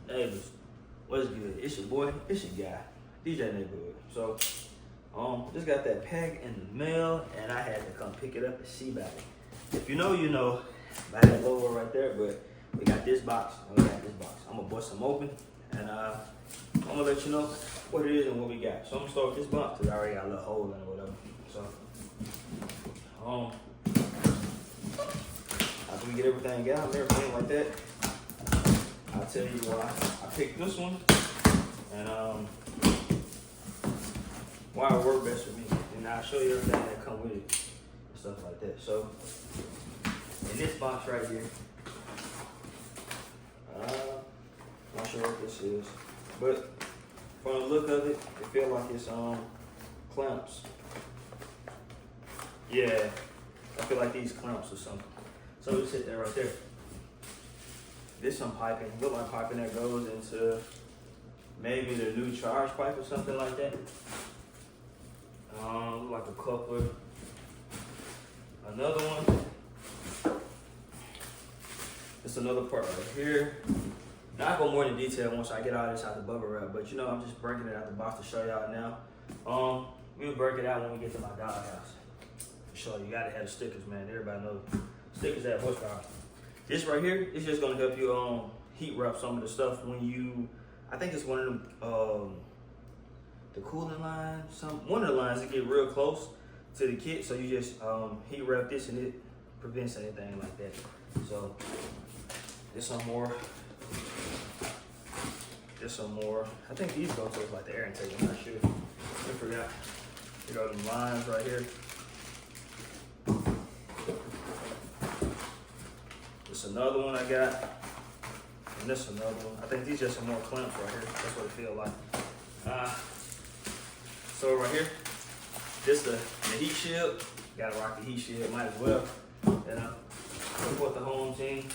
Neighbors, what's good? It's your boy, it's your guy, DJ Neighborhood. So, just got that pack in the mail, and I had to come pick it up and see about it. If you know, you know, by that logo right there, but we got this box, I'm gonna bust them open, and I'm gonna let you know what it is and what we got. So I'm gonna start with this box, because I already got a little hole in it or whatever. So, after we get everything out and everything like that, I'll tell you why I picked this one, and why it worked best for me. And I'll show you everything that come with it and stuff like that. So, in this box right here, not sure what this is, but from the look of it, it feels like it's clamps. Yeah, I feel like these clamps or something. So we sit there right there. This some piping, look like piping that goes into maybe the new charge pipe or something like that. Look like a coupler. Another one. It's another part right here. Now I go more into detail once I get all this out the bubble wrap, but you know I'm just breaking it out the box to show y'all now. We'll break it out when we get to my doghouse. For sure, you gotta have the stickers, man. Everybody knows stickers at horsepower. This right here is just gonna help you heat wrap some of the stuff when you, I think it's one of them, the cooling line, one of the lines that get real close to the kit, so you just heat wrap this and it prevents anything like that. So there's some more. I think these go to like the air intake, I'm not sure. I forgot. You got them lines right here. This another one I got. And this another one. I think these are some more clamps right here. That's what it feels like. So right here, this the heat shield. Gotta rock the heat shield, might as well. And support the home team.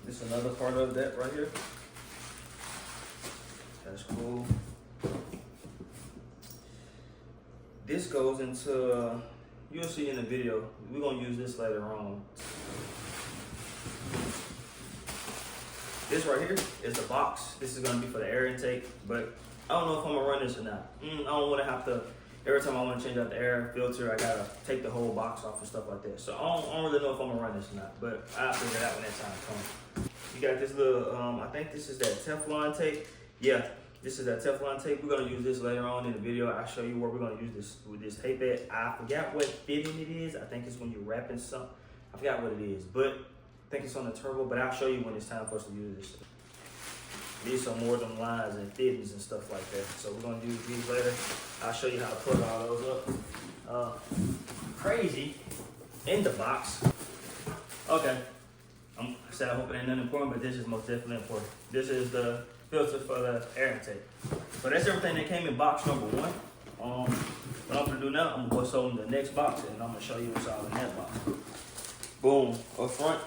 This is another part of that right here. That's cool. This goes into, you'll see in the video, we're gonna use this later on. This right here is the box. This is gonna be for the air intake, but I don't know if I'm gonna run this or not. I don't wanna have to, every time I wanna change out the air filter, I gotta take the whole box off and stuff like that. So I don't really know if I'm gonna run this or not, but I'll figure it out when that time comes. You got this little, I think this is that Teflon tape. Yeah, this is that Teflon tape. We're gonna use this later on in the video. I'll show you where we're gonna use this with this tape at. I forgot what fitting it is. I think it's when you're wrapping something. I forgot what it is, but I think it's on the turbo, but I'll show you when it's time for us to use this. These are more of them lines and fittings and stuff like that. So we're gonna use these later. I'll show you how to plug all those up. Crazy in the box. Okay. I said I hope it ain't nothing important, but this is most definitely important. This is the filter for the air intake. So that's everything that came in box number one. What I'm gonna do now, I'm gonna go on the next box and I'm gonna show you what's all in that box. Boom, up front.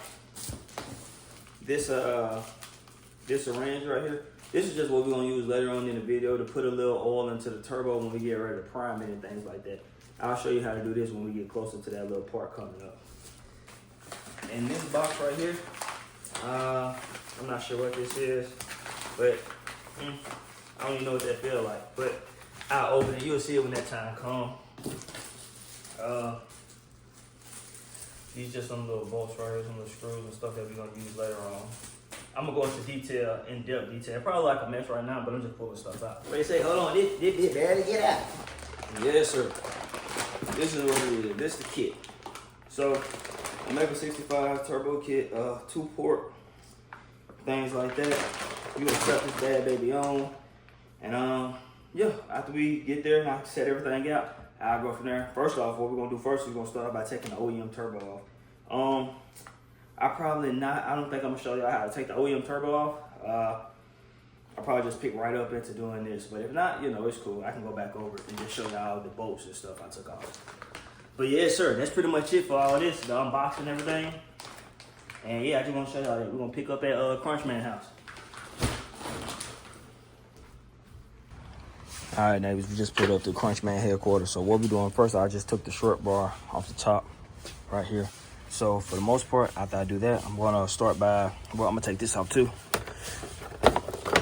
This syringe right here. This is just what we're gonna use later on in the video to put a little oil into the turbo when we get ready to prime it and things like that. I'll show you how to do this when we get closer to that little part coming up. In this box right here, I'm not sure what this is, but I don't even know what that feels like, but I'll open it. You'll see it when that time comes. These just some little bolts right here, some little screws and stuff that we're gonna use later on. I'm gonna go into detail, in-depth detail. Probably like a mess right now, but I'm just pulling stuff out. What they say, hold on, this barely get out. Yes, sir. This is what it is. This is the kit. So, Omega 65 turbo kit, 2-port, things like that. We're gonna set this bad baby on. And yeah, after we get there and I set everything out, I'll go from there. First off, what we're gonna do first is we're gonna start by taking the OEM turbo off. I don't think I'm gonna show y'all how to take the OEM turbo off. I'll probably just pick right up into doing this. But if not, you know, it's cool. I can go back over it and just show y'all the bolts and stuff I took off. But yes, sir, that's pretty much it for all this, the unboxing and everything. And yeah, I just want to show y'all that we're gonna pick up at Crunchman house. All right, neighbors, we just pulled up to Crunchman headquarters. So what we're doing first, I just took the short bar off the top right here. So for the most part, after I do that, I'm gonna start by, well, I'm gonna take this off too.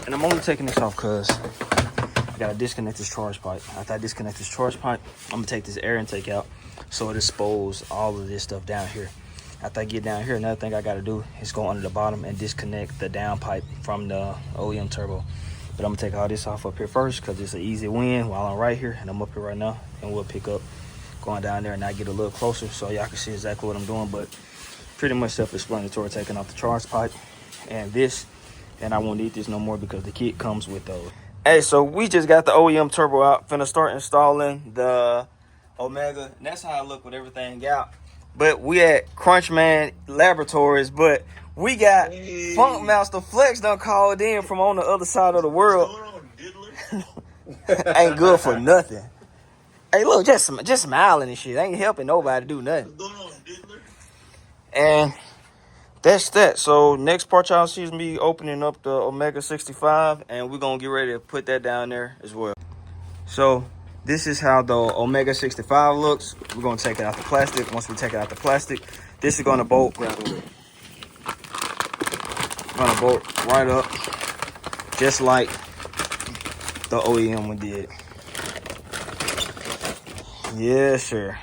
And I'm only taking this off because I gotta disconnect this charge pipe. After I disconnect this charge pipe, I'm gonna take this air intake out so it exposes all of this stuff down here. After I get down here, another thing I gotta do is go under the bottom and disconnect the down pipe from the OEM turbo. But I'm gonna take all this off up here first because it's an easy win while I'm right here, and I'm up here right now, and we'll pick up going down there and I get a little closer so y'all can see exactly what I'm doing. But pretty much self-explanatory, taking off the charge pipe and this, and I won't need this no more because the kit comes with those. Hey, so we just got the OEM turbo out, finna start installing the Omega, and that's how I look with everything out. But we at Crunchman Laboratories, but we got Funk Master Flex done called in from on the other side of the world. Ain't good for nothing. Hey, look, just smiling and shit. Ain't helping nobody do nothing. And that's that. So next part y'all see is me opening up the Omega 65, and we're gonna get ready to put that down there as well. So this is how the Omega 65 looks. We're gonna take it out the plastic. Once we take it out the plastic, this is gonna bolt. Gonna bolt right up, just like the OEM one did. Yeah, sure.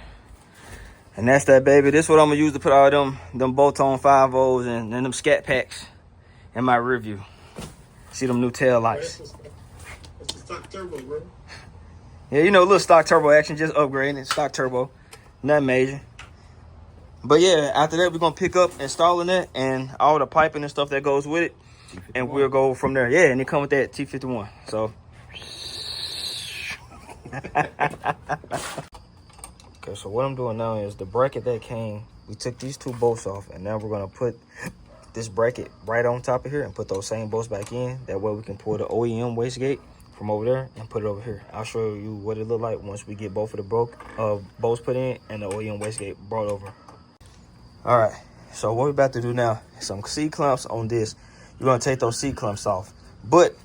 And that's that, baby. This is what I'm gonna use to put all them bolt-on 5.0s and them scat packs in my rear view. See them new tail lights. That's a stock turbo, bro. Yeah, you know, a little stock turbo action, just upgrading it. Stock turbo, nothing major. But yeah, after that, we're gonna pick up installing that and all the piping and stuff that goes with it, and we'll go from there. Yeah, and it come with that T51. So. Okay, so what I'm doing now is the bracket that came, we took these two bolts off, and now we're gonna put this bracket right on top of here and put those same bolts back in. That way we can pull the OEM wastegate from over there and put it over here. I'll show you what it look like once we get both of the bolts put in and the OEM wastegate brought over. All right, so what we're about to do now is some C-clamps on this. You're gonna take those C-clamps off, but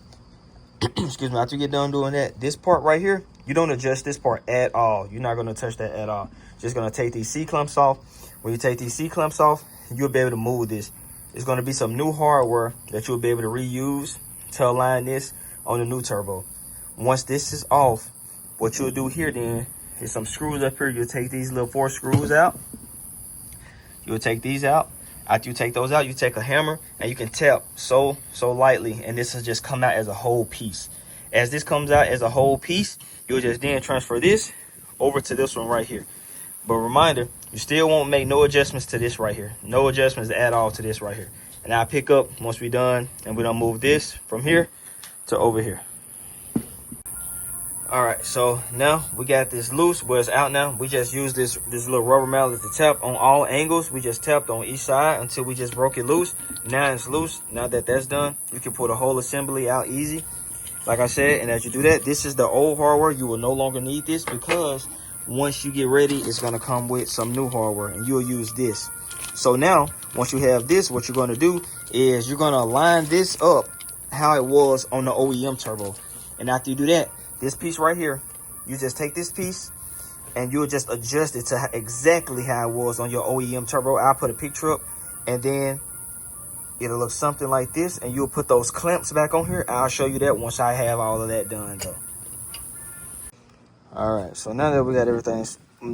excuse me, after you get done doing that, this part right here, you don't adjust this part at all. You're not gonna touch that at all. Just gonna take these C-clamps off. When you take these C-clamps off, you'll be able to move this. It's gonna be some new hardware that you'll be able to reuse to align this on the new turbo. Once this is off, what you'll do here then is some screws up here. You'll take these little 4 screws out. You'll take these out. After you take those out, you take a hammer and you can tap so lightly, and this will just come out as a whole piece. As this comes out as a whole piece, you'll just then transfer this over to this one right here. But reminder, you still won't make no adjustments to this right here. No adjustments at all to this right here. And I'll pick up once we're done, and we're gonna move this from here to over here. All right, so now we got this loose, but it's out now. We just used this little rubber mallet to tap on all angles. We just tapped on each side until we just broke it loose. Now it's loose. Now that that's done, you can pull the whole assembly out easy. Like I said, and as you do that, this is the old hardware. You will no longer need this because once you get ready, it's gonna come with some new hardware, and you'll use this. So now, once you have this, what you're gonna do is you're gonna line this up how it was on the OEM turbo. And after you do that, this piece right here, you just take this piece and you'll just adjust it to exactly how it was on your OEM turbo. I'll put a picture up, and then it'll look something like this, and you'll put those clamps back on here. I'll show you that once I have all of that done though. All right, so now that we got everything,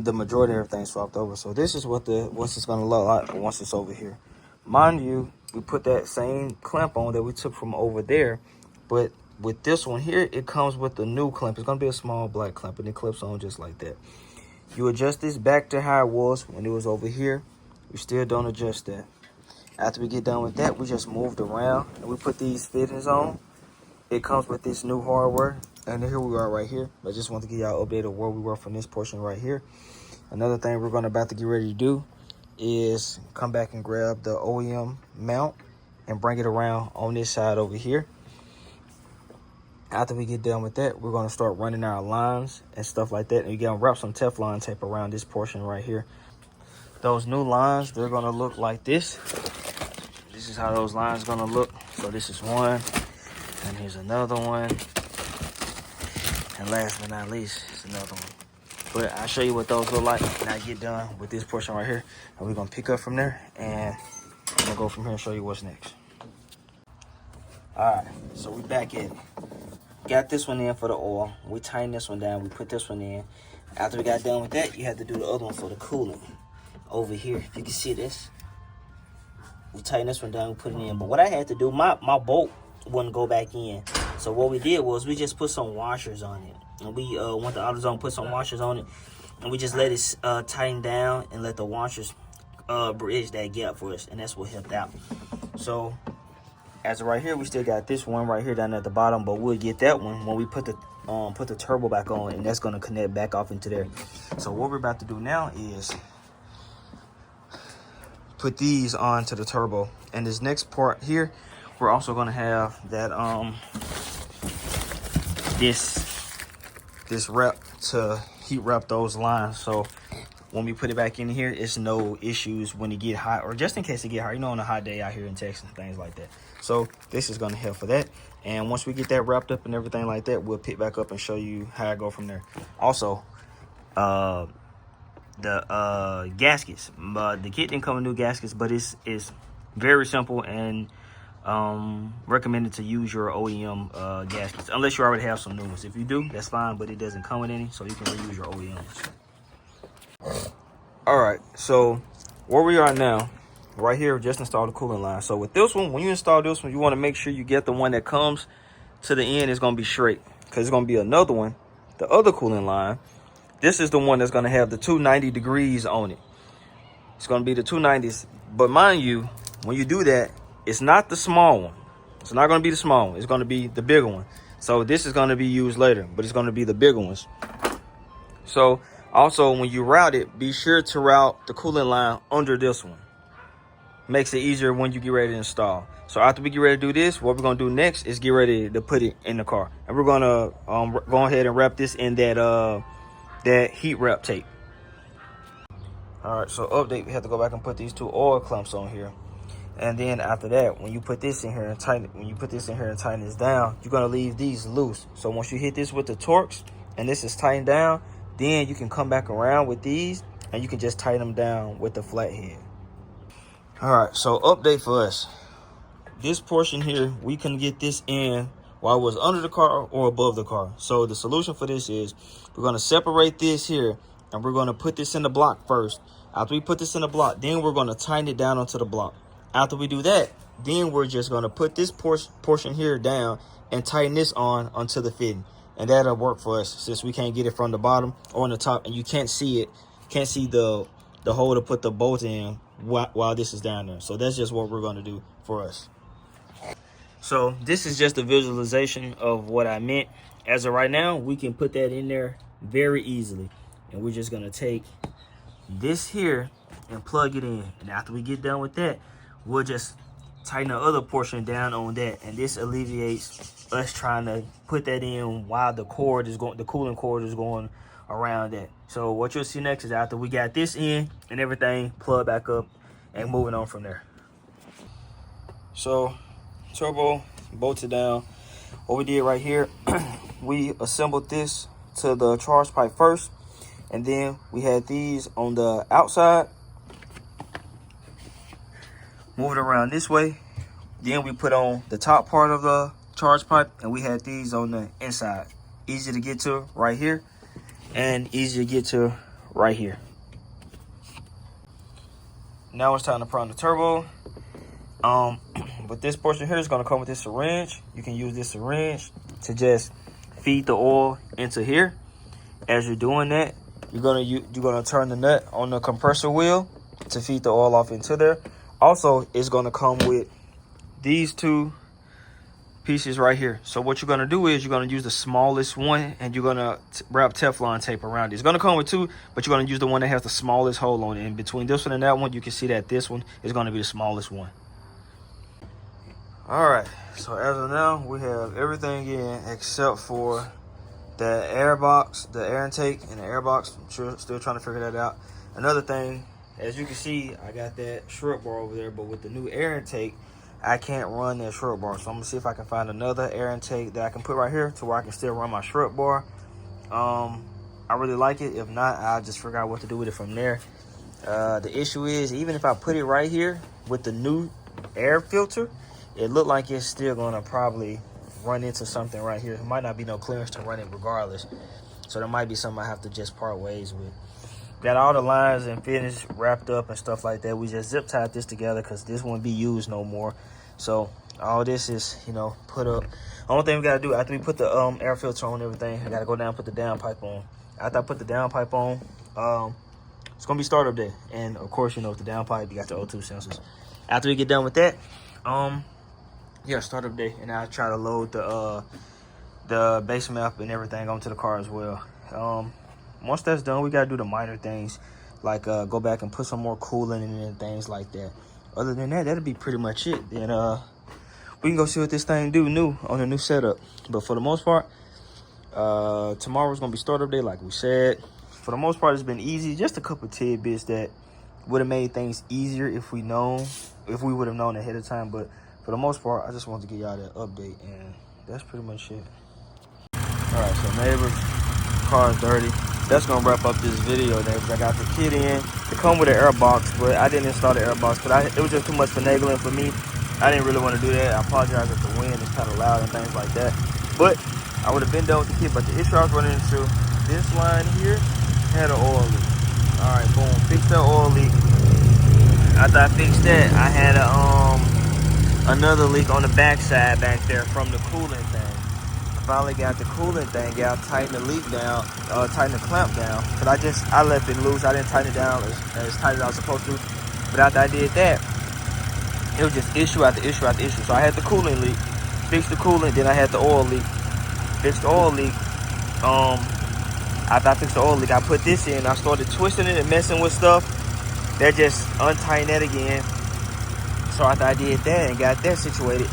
the majority of everything swapped over, so this is what it's gonna look like once it's over here. Mind you, we put that same clamp on that we took from over there, but with this one here, it comes with the new clamp. It's gonna be a small black clamp, and it clips on just like that. You adjust this back to how it was when it was over here. You still don't adjust that. After we get done with that, we just moved around and we put these fittings on. It comes with this new hardware, and here we are right here. I just want to give y'all an update of where we were from this portion right here. Another thing we're about to get ready to do is come back and grab the OEM mount and bring it around on this side over here. After we get done with that, we're going to start running our lines and stuff like that. And you're going to wrap some Teflon tape around this portion right here. Those new lines, they're going to look like this. This is how those lines are going to look. So this is one, and here's another one. And last but not least, it's another one. But I'll show you what those look like when I get done with this portion right here. And we're gonna pick up from there, and I'm gonna go from here and show you what's next. All right, so we back in. Got this one in for the oil. We tighten this one down. We put this one in. After we got done with that, you have to do the other one for the coolant. Over here, if you can see this, we tighten this one down, we put it in. But what I had to do, my bolt wouldn't go back in. So what we did was we just put some washers on it. And we went to AutoZone, put some washers on it. And we just let it tighten down and let the washers bridge that gap for us. And that's what helped out. So as of right here, we still got this one right here down at the bottom. But we'll get that one when we put the turbo back on. And that's going to connect back off into there. So what we're about to do now is put these onto the turbo. And this next part here, we're also going to have that this wrap to heat wrap those lines. So when we put it back in here, it's no issues when it get hot, or just in case it get hot, you know, on a hot day out here in Texas and things like that. So this is going to help for that. And once we get that wrapped up and everything like that, we'll pick back up and show you how I go from there. Also, the gaskets, the kit didn't come with new gaskets, but it's very simple and recommended to use your OEM gaskets, unless you already have some new ones. If you do, that's fine, but it doesn't come with any, so you can reuse your OEMs. All right, so where we are now, right here, just installed the cooling line. So with this one, when you install this one, you want to make sure you get the one that comes to the end is going to be straight, because it's going to be another one, the other cooling line. This is the one that's going to have the 290 degrees on it. It's going to be the 290s. But mind you, when you do that, it's not the small one. It's not going to be the small one. It's going to be the bigger one. So this is going to be used later, but it's going to be the bigger ones. So also, when you route it, be sure to route the cooling line under this one. Makes it easier when you get ready to install. So after we get ready to do this, what we're going to do next is get ready to put it in the car. And we're going to go ahead and wrap this in that heat wrap tape. All right, so update, we have to go back and put these two oil clumps on here. And then after that, when you put this in here and tighten this down, you're gonna leave these loose. So once you hit this with the Torx and this is tightened down, then you can come back around with these and you can just tighten them down with the flathead. All right, so update for us. This portion here, we can get this in while it was under the car or above the car. So the solution for this is we're gonna separate this here and we're gonna put this in the block first. After we put this in the block, then we're gonna tighten it down onto the block. After we do that, then we're just going to put this portion here down and tighten this onto the fitting. And that'll work for us since we can't get it from the bottom or on the top. And you can't see it. Can't see the hole to put the bolt in while this is down there. So that's just what we're going to do for us. So this is just a visualization of what I meant. As of right now, we can put that in there very easily. And we're just going to take this here and plug it in. And after we get done with that, we'll just tighten the other portion down on that, and this alleviates us trying to put that in while the cooling cord is going around that. So what you'll see next is after we got this in and everything, plug back up and moving on from there. So turbo bolted down. What we did right here, we assembled this to the charge pipe first, and then we had these on the outside. Move it around this way. Then we put on the top part of the charge pipe, and we had these on the inside. Easy to get to right here, and easy to get to right here. Now it's time to prime the turbo. But this portion here is going to come with this syringe. You can use this syringe to just feed the oil into here. As you're doing that, you're gonna turn the nut on the compressor wheel to feed the oil off into there. Also, it's going to come with these two pieces right here. So what you're going to do is you're going to use the smallest one, and you're going to wrap Teflon tape around it. It's going to come with two, but you're going to use the one that has the smallest hole on it. And between this one and that one, you can see that this one is going to be the smallest one. All right, so as of now, we have everything in except for the air box, the air intake, and the air box. I'm sure still trying to figure that out. Another thing, as you can see, I got that strut bar over there, but with the new air intake, I can't run that strut bar. So I'm gonna see if I can find another air intake that I can put right here to where I can still run my strut bar. I really like it. If not, I'll just figure out what to do with it from there. The issue is, even if I put it right here with the new air filter, it looked like it's still gonna probably run into something right here. There might not be no clearance to run it regardless. So there might be something I have to just part ways with. Got all the lines and fittings wrapped up and stuff like that. We just zip tied this together because this won't be used no more. So all this is, you know, put up. Only thing we gotta do after we put the air filter on and everything, I gotta go down and put the downpipe on. After I put the downpipe on, it's gonna be startup day. And of course, you know, with the downpipe, you got the O2 sensors. After we get done with that, yeah, startup day, and I'll try to load the base map and everything onto the car as well. Once that's done, we gotta do the minor things, like go back and put some more coolant in and things like that. Other than that, that'll be pretty much it. Then we can go see what this thing do new on the new setup. But for the most part, tomorrow's gonna be startup day, like we said. For the most part, it's been easy. Just a couple tidbits that would have made things easier if we would have known ahead of time. But for the most part, I just wanted to give y'all that update, and that's pretty much it. All right, so neighbors, car is dirty. That's gonna wrap up this video, neighbors. I got the kit in. It come with an air box, but I didn't install the air box, but it was just too much finagling for me. I didn't really want to do that. I apologize if the wind is kind of loud and things like that. But I would have been done with the kit. But the issue I was running into, this line here had an oil leak. All right, boom, fixed that oil leak. After I fixed that, I had another leak on the backside back there from the coolant thing. I finally got the coolant thing out, tightened the leak down, tightened the clamp down. But I left it loose. I didn't tighten it down as tight as I was supposed to. But after I did that, it was just issue after issue after issue. So I had the coolant leak, fixed the coolant, then I had the oil leak, fixed the oil leak. After I fixed the oil leak, I put this in. I started twisting it and messing with stuff. That just untightened that again. So after I did that and got that situated,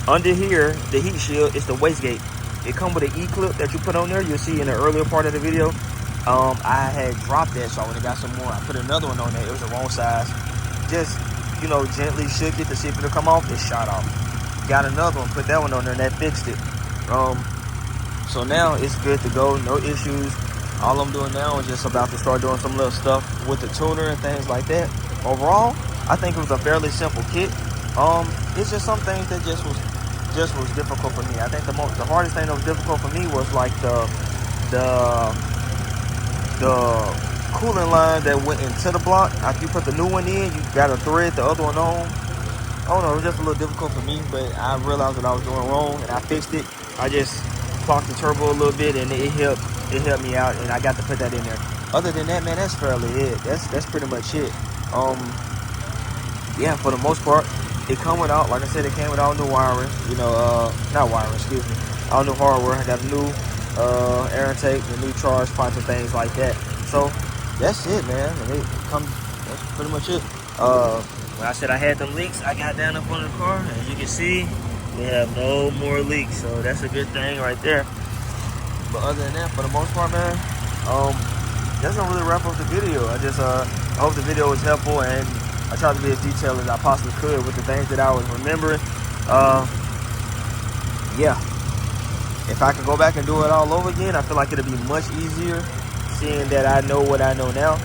under here, the heat shield is the wastegate. It comes with an E-clip that you put on there. You'll see in the earlier part of the video. I had dropped that, so I went and got some more. I put another one on there. It was the wrong size. Just, you know, gently shook it to see if it'll come off. It shot off. Got another one, put that one on there, and that fixed it. So now it's good to go, no issues. All I'm doing now is just about to start doing some little stuff with the tuner and things like that. Overall, I think it was a fairly simple kit. It's just some things that just was difficult for me. I think the hardest thing that was difficult for me was like the coolant line that went into the block. After you put the new one in, you got to thread the other one on. I don't know, it was just a little difficult for me, but I realized what I was doing wrong and I fixed it. I just clocked the turbo a little bit and it helped me out, and I got to put that in there. Other than that, man, that's fairly it. That's pretty much it. Yeah, for the most part, it come without, like I said, it came with all new wiring, you know, not wiring, excuse me, all new hardware. I got a new air intake, the new charge pipe and things like that. So that's it, man. That's pretty much it. When I said I had them leaks, I got down up on the car, and as you can see, we have no more leaks, so that's a good thing right there. But other than that, for the most part, man, that's gonna really wrap up the video. I hope the video was helpful, and I tried to be as detailed as I possibly could with the things that I was remembering. Yeah, if I could go back and do it all over again, I feel like it'll be much easier, seeing that I know what I know now.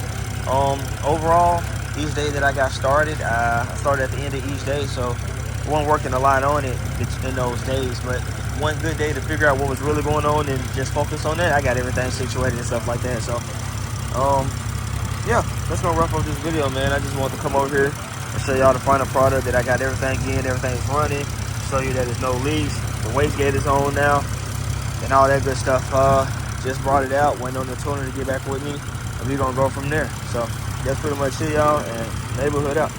Overall, each day that I got started, I started at the end of each day, so I wasn't working a lot on it in those days, but one good day to figure out what was really going on and just focus on that, I got everything situated and stuff like that. So yeah, that's gonna wrap up this video, man. I just wanted to come over here and show y'all the final product, that I got everything in, everything's running, show you that there's no leaks, the wastegate is on now, and all that good stuff. Just brought it out, waiting on the tuner to get back with me, and we're gonna go from there. So that's pretty much it, y'all, and neighborhood out.